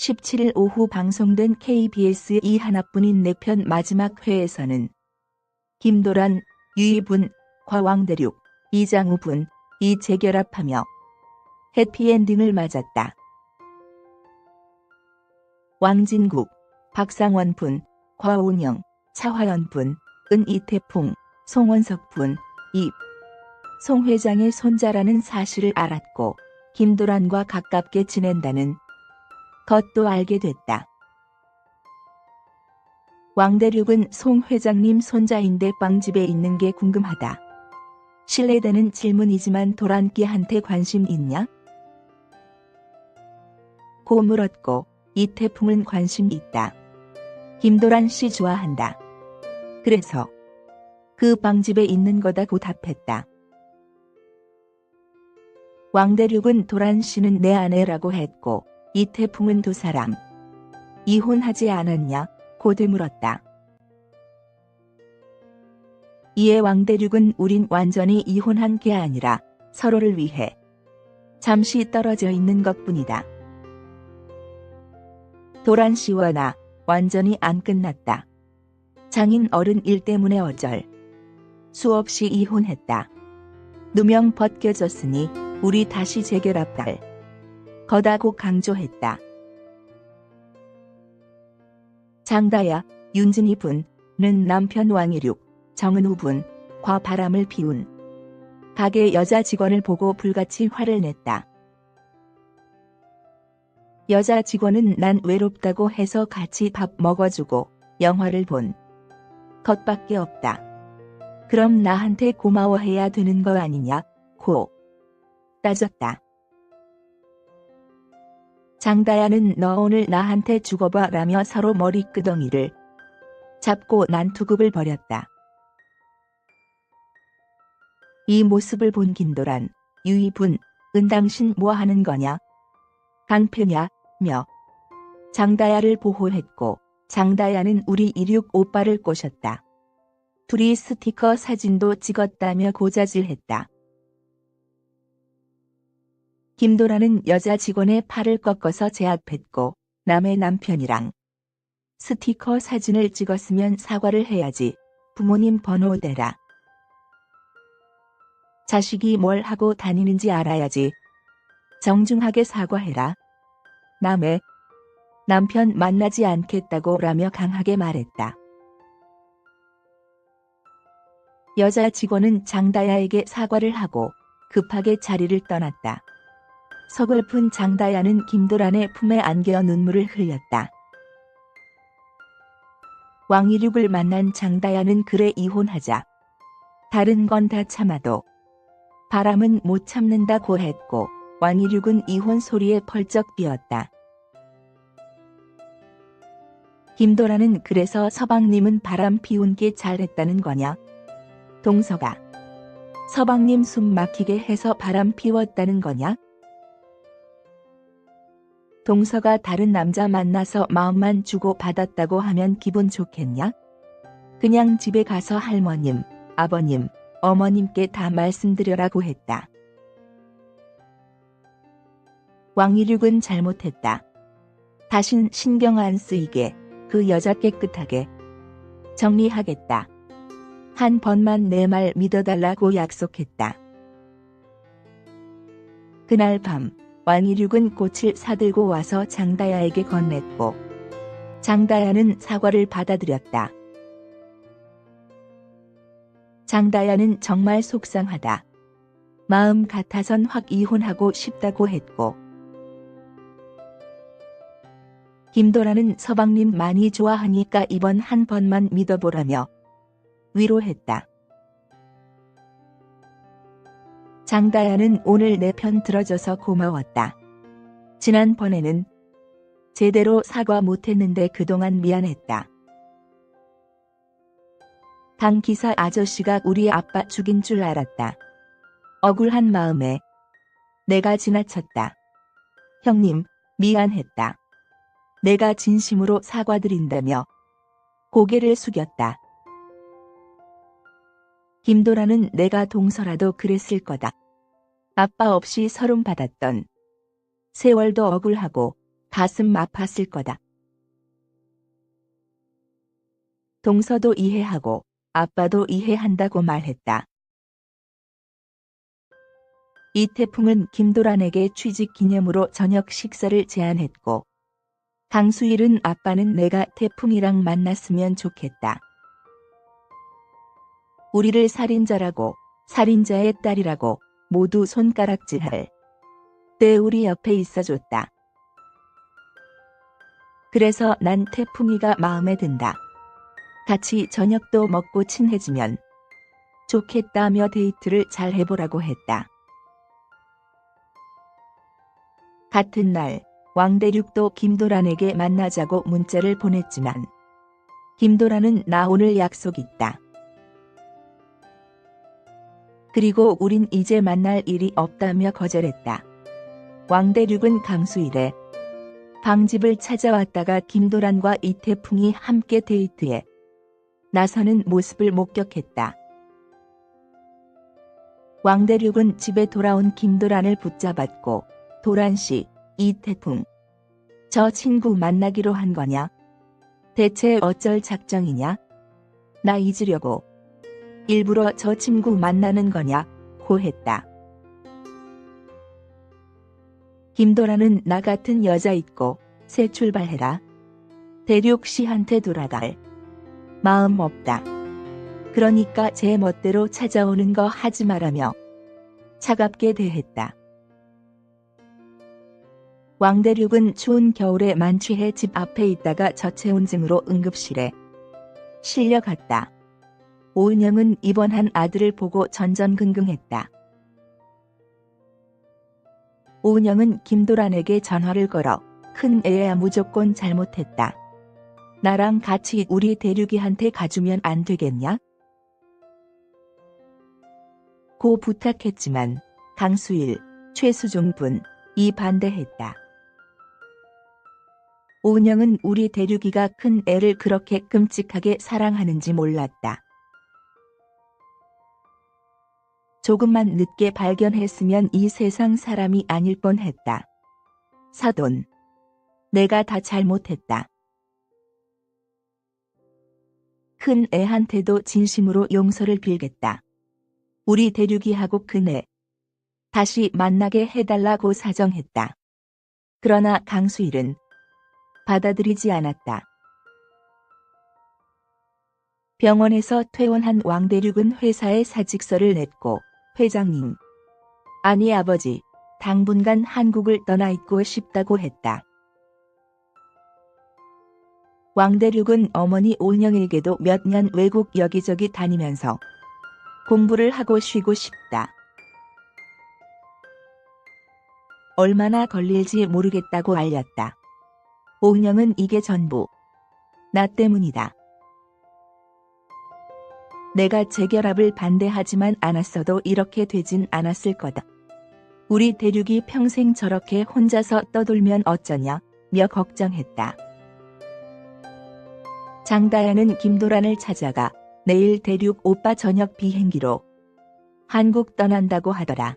17일 오후 방송된 KBS 이 하나뿐인 4편 마지막 회에서는 김도란, 유이분, 과왕대륙, 이장우분, 이 재결합하며 해피엔딩을 맞았다. 왕진국, 박상원분, 과운영, 차화연분, 은이태풍, 송원석분, 송 회장의 손자라는 사실을 알았고 김도란과 가깝게 지낸다는 것도 알게 됐다. 왕대륙은 송 회장님 손자인데 빵집에 있는 게 궁금하다. 실례되는 질문이지만 도란끼한테 관심 있냐? 고 물었고 이태풍은 관심 있다. 김도란 씨 좋아한다. 그래서 그 빵집에 있는 거다고 답했다. 왕대륙은 도란 씨는 내 아내라고 했고 이태풍은 두 사람 이혼하지 않았냐? 고 되물었다. 이에 왕대륙은 우린 완전히 이혼한 게 아니라 서로를 위해 잠시 떨어져 있는 것뿐이다. 도란 씨와 나 완전히 안 끝났다. 장인 어른 일 때문에 어쩔 수 없이 이혼했다. 누명 벗겨졌으니 우리 다시 재결합할 거다고 강조했다. 장다야, 윤진이 분은 남편 왕이륙, 정은우 분과 바람을 피운 가게 여자 직원을 보고 불같이 화를 냈다. 여자 직원은 난 외롭다고 해서 같이 밥 먹어주고 영화를 본 것밖에 없다. 그럼 나한테 고마워해야 되는 거 아니냐? 고 따졌다. 장다야는 너 오늘 나한테 죽어봐 라며 서로 머리끄덩이를 잡고 난투극을 벌였다. 이 모습을 본 김도란, 유이분, 당신 뭐 하는 거냐? 강패냐? 며 장다야를 보호했고 장다야는 우리 이륙 오빠를 꼬셨다. 둘이 스티커 사진도 찍었다며 고자질했다. 김도란은 여자 직원의 팔을 꺾어서 제압했고 남의 남편이랑 스티커 사진을 찍었으면 사과를 해야지. 부모님 번호 대라. 자식이 뭘 하고 다니는지 알아야지. 정중하게 사과해라. 남의 남편 만나지 않겠다고 라며 강하게 말했다. 여자 직원은 장다야에게 사과를 하고 급하게 자리를 떠났다. 서글픈 장다야는 김도란의 품에 안겨 눈물을 흘렸다. 왕이륙을 만난 장다야는 그래 이혼하자. 다른 건 다 참아도 바람은 못 참는다고 했고 왕이륙은 이혼 소리에 펄쩍 뛰었다. 김도란은 그래서 서방님은 바람 피운 게 잘했다는 거냐? 동서가 서방님 숨 막히게 해서 바람 피웠다는 거냐? 동서가 다른 남자 만나서 마음만 주고 받았다고 하면 기분 좋겠냐? 그냥 집에 가서 할머님, 아버님, 어머님께 다 말씀드려라고 했다. 왕이륙은 잘못했다. 다신 신경 안 쓰이게 그 여자 깨끗하게 정리하겠다. 한 번만 내 말 믿어달라고 약속했다. 그날 밤 왕이륙은 꽃을 사들고 와서 장다야에게 건넸고 장다야는 사과를 받아들였다. 장다야는 정말 속상하다. 마음 같아선 확 이혼하고 싶다고 했고 김도란은 서방님 많이 좋아하니까 이번 한 번만 믿어보라며 위로했다. 장다야는 오늘 내 편 들어줘서 고마웠다. 지난번에는 제대로 사과 못했는데 그동안 미안했다. 강 기사 아저씨가 우리 아빠 죽인 줄 알았다. 억울한 마음에 내가 지나쳤다. 형님, 미안했다. 내가 진심으로 사과드린다며 고개를 숙였다. 김도란은 내가 동서라도 그랬을 거다. 아빠 없이 서름 받았던 세월도 억울하고 가슴 아팠을 거다. 동서도 이해하고 아빠도 이해한다고 말했다. 이 태풍은 김도란에게 취직 기념으로 저녁 식사를 제안했고 강수일은 아빠는 내가 태풍이랑 만났으면 좋겠다. 우리를 살인자라고 살인자의 딸이라고 모두 손가락질할 때 우리 옆에 있어줬다. 그래서 난 태풍이가 마음에 든다. 같이 저녁도 먹고 친해지면 좋겠다며 데이트를 잘 해보라고 했다. 같은 날 왕대륙도 김도란에게 만나자고 문자를 보냈지만 김도란은 나 오늘 약속 있다. 그리고 우린 이제 만날 일이 없다며 거절했다. 왕대륙은 강수일에 방집을 찾아왔다가 김도란과 이태풍이 함께 데이트에 나서는 모습을 목격했다. 왕대륙은 집에 돌아온 김도란을 붙잡았고 도란씨, 이태풍, 저 친구 만나기로 한 거냐? 대체 어쩔 작정이냐? 나 잊으려고 일부러 저 친구 만나는 거냐? 고 했다. 김도란은 나 같은 여자 있고 새 출발해라. 대륙 씨한테 돌아갈 마음 없다. 그러니까 제 멋대로 찾아오는 거 하지 말라며 차갑게 대했다. 왕대륙은 추운 겨울에 만취해 집 앞에 있다가 저체온증으로 응급실에 실려갔다. 오은영은 입원한 아들을 보고 전전긍긍했다. 오은영은 김도란에게 전화를 걸어 큰 애야 무조건 잘못했다. 나랑 같이 우리 대륙이한테 가주면 안 되겠냐? 고 부탁했지만 강수일, 최수종분 이 반대했다. 오은영은 우리 대륙이가 큰 애를 그렇게 끔찍하게 사랑하는지 몰랐다. 조금만 늦게 발견했으면 이 세상 사람이 아닐 뻔했다. 사돈, 내가 다 잘못했다. 큰 애한테도 진심으로 용서를 빌겠다. 우리 대륙이하고 큰애 다시 만나게 해달라고 사정했다. 그러나 강수일은 받아들이지 않았다. 병원에서 퇴원한 왕대륙은 회사에 사직서를 냈고 회장님, 아니 아버지, 당분간 한국을 떠나 있고 싶다고 했다. 왕대륙은 어머니 오은영에게도 몇 년 외국 여기저기 다니면서 공부를 하고 쉬고 싶다. 얼마나 걸릴지 모르겠다고 알렸다. 오은영은 이게 전부 나 때문이다. 내가 재결합을 반대하지만 않았어도 이렇게 되진 않았을 거다. 우리 대륙이 평생 저렇게 혼자서 떠돌면 어쩌냐 며 걱정했다. 장다연은 김도란을 찾아가 내일 대륙 오빠 저녁 비행기로 한국 떠난다고 하더라.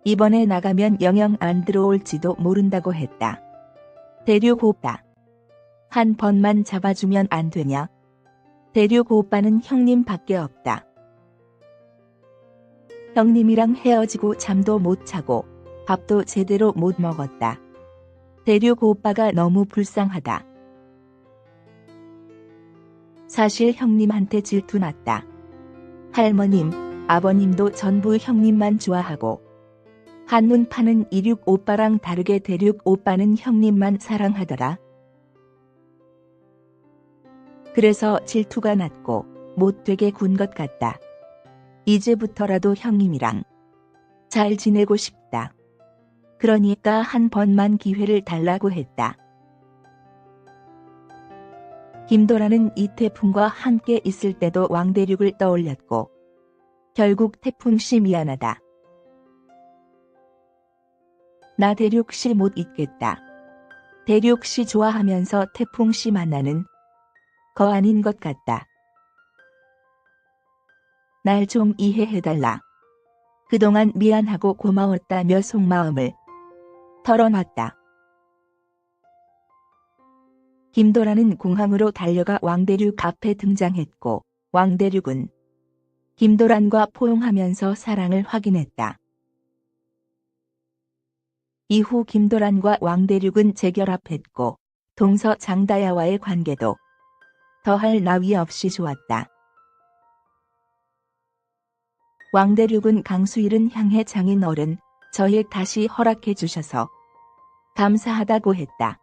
이번에 나가면 영영 안 들어올지도 모른다고 했다. 대륙 오빠, 한 번만 잡아주면 안 되냐? 대륙 오빠는 형님밖에 없다. 형님이랑 헤어지고 잠도 못 자고 밥도 제대로 못 먹었다. 대륙 오빠가 너무 불쌍하다. 사실 형님한테 질투났다. 할머님, 아버님도 전부 형님만 좋아하고 한눈 파는 이륙 오빠랑 다르게 대륙 오빠는 형님만 사랑하더라. 그래서 질투가 났고 못되게 군 것 같다. 이제부터라도 형님이랑 잘 지내고 싶다. 그러니까 한 번만 기회를 달라고 했다. 김도란은 이태풍과 함께 있을 때도 왕대륙을 떠올렸고 결국 태풍씨 미안하다. 나 대륙씨 못 잊겠다. 대륙씨 좋아하면서 태풍씨 만나는 거 아닌 것 같다. 날 좀 이해해달라. 그동안 미안하고 고마웠다며 속마음을 털어놨다. 김도란은 공항으로 달려가 왕대륙 앞에 등장했고 왕대륙은 김도란과 포용하면서 사랑을 확인했다. 이후 김도란과 왕대륙은 재결합했고 동서 장다야와의 관계도 더할 나위 없이 좋았다. 왕대륙은 강수일은 향해 장인 어른 저액 다시 허락해 주셔서 감사하다고 했다.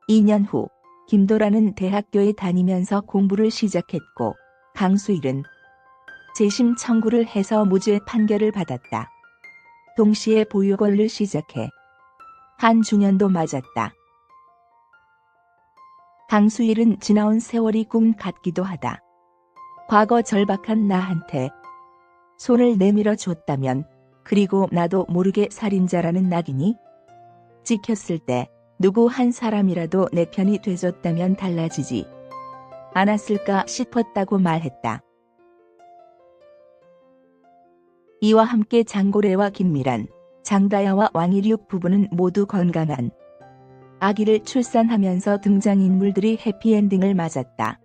2년 후 김도란은 대학교에 다니면서 공부를 시작했고 강수일은 재심 청구를 해서 무죄 판결을 받았다. 동시에 보육원을 시작해 한 주년도 맞았다. 강수일은 지나온 세월이 꿈 같기도 하다. 과거 절박한 나한테 손을 내밀어 줬다면, 그리고 나도 모르게 살인자라는 낙인이 찍혔을 때 누구 한 사람이라도 내 편이 돼줬다면 달라지지 않았을까 싶었다고 말했다. 이와 함께 장고래와 김미란, 장다야와 왕일육 부부는 모두 건강한 아기를 출산하면서 등장인물들이 해피엔딩을 맞았다.